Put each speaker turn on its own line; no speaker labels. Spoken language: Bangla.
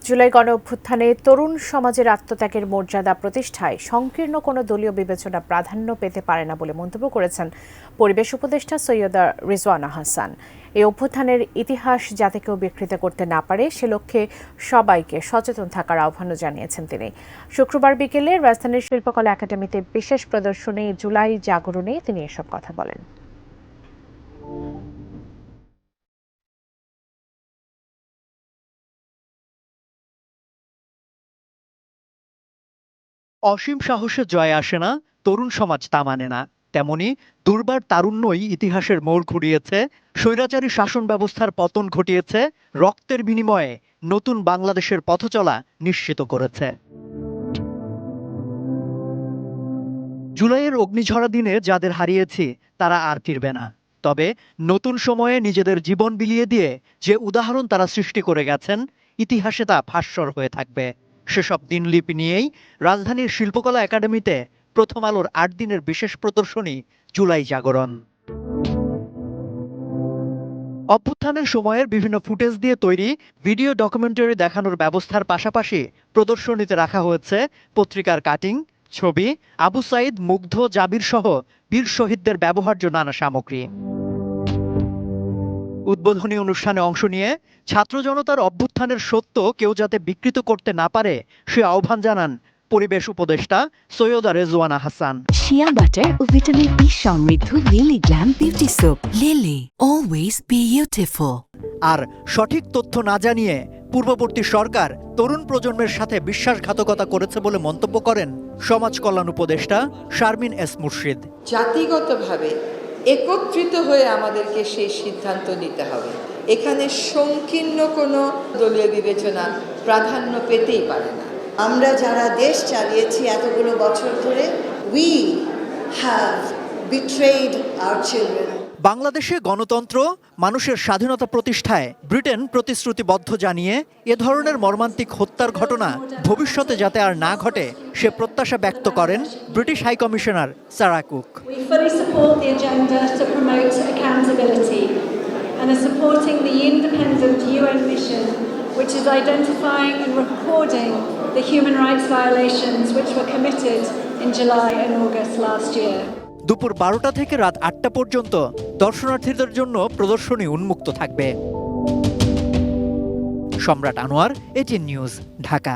জুলাই গণ অভ্যুত্থানে তরুণ সমাজের আত্মত্যাগের মর্যাদা প্রতিষ্ঠায় সংকীর্ণ কোনো দলীয় বিবেচনা প্রাধান্য পেতে পারে না বলে মন্তব্য করেছেন পরিবেশ উপদেষ্টা সৈয়দা রিজওয়ানা হাসান। এই অভ্যুত্থানের ইতিহাস যাতে কেউ বিকৃত করতে না পারে সে লক্ষ্যে সবাইকে সচেতন থাকার আহ্বানও জানিয়েছেন তিনি। শুক্রবার বিকেলে রাজধানীর শিল্পকলা একাডেমিতে বিশেষ প্রদর্শনী জুলাই জাগরণে তিনি এসব কথা বলেন।
অসীম সাহসে জয় আসে না, তরুণ সমাজ তা মানে না। তেমনি দুর্বার তারুণ্যই ইতিহাসের মোড় ঘুরিয়েছে, স্বৈরাচারী শাসন ব্যবস্থার পতন ঘটিয়েছে, রক্তের বিনিময়ে নতুন বাংলাদেশের পথচলা নিশ্চিত করেছে। জুলাইয়ের অগ্নিঝরা দিনে যাদের হারিয়েছি তারা আর ফিরবে না। তবে নতুন সময়ে নিজেদের জীবন বিলিয়ে দিয়ে যে উদাহরণ তারা সৃষ্টি করে গেছেন, ইতিহাসে তা ভাস্বর হয়ে থাকবে। সেসব দিনলিপি নিয়েই রাজধানীর শিল্পকলা একাডেমিতে প্রথম আলোর ৮ দিনের বিশেষ প্রদর্শনী জুলাই জাগরণ। অভ্যুত্থানের সময়ের বিভিন্ন ফুটেজ দিয়ে তৈরি ভিডিও ডকুমেন্টারি দেখানোর ব্যবস্থার পাশাপাশি প্রদর্শনীতে রাখা হয়েছে পত্রিকার কাটিং, ছবি, আবু সাইদ, মুগ্ধ, জাবির সহ বীর শহীদদের ব্যবহার্য নানা সামগ্রী। উদ্বোধনী অনুষ্ঠানে অংশ নিয়ে ছাত্র জনতার অভ্যুত্থানের সত্য কেউ যাতে বিকৃত করতে না পারে সে আহ্বান জানান পরিবেশ উপদেষ্টা সৈয়দা রিজওয়ানা হাসান।
শিয়া বাটার ও ভিটামিন ই সমৃদ্ধ Lily glam beauty soap. Lily, always beautiful.
আর সঠিক তথ্য না জানিয়ে পূর্ববর্তী সরকার তরুণ প্রজন্মের সাথে বিশ্বাসঘাতকতা করেছে বলে মন্তব্য করেন সমাজ কল্যাণ উপদেষ্টা শারমিন এস মুর্শিদ।
জাতিগতভাবে একত্রিত হয়ে আমাদেরকে সেই সিদ্ধান্ত নিতে হবে। এখানে সংকীর্ণ কোনো দলীয় বিবেচনা প্রাধান্য পেতেই পারে না।
আমরা যারা দেশ চালিয়েছি এতগুলো বছর ধরে, we have betrayed our children.
বাংলাদেশে গণতন্ত্র, মানুষের স্বাধীনতা প্রতিষ্ঠায় ব্রিটেন প্রতিশ্রুতিবদ্ধ জানিয়ে এ ধরনের মর্মান্তিক হত্যার ঘটনা ভবিষ্যতে যাতে আর না ঘটে সে প্রত্যাশা ব্যক্ত করেন British high commissioner Sarah Cook.
We fully support the agenda to promote accountability and are supporting the independent UN mission which is identifying and recording the human rights violations which were committed in July and August last year.
দুপুর 12টা থেকে রাত 8টা পর্যন্ত দর্শনার্থীদের জন্য প্রদর্শনী উন্মুক্ত থাকবে। সম্রাট আনোয়ার, এটিএন নিউজ, ঢাকা।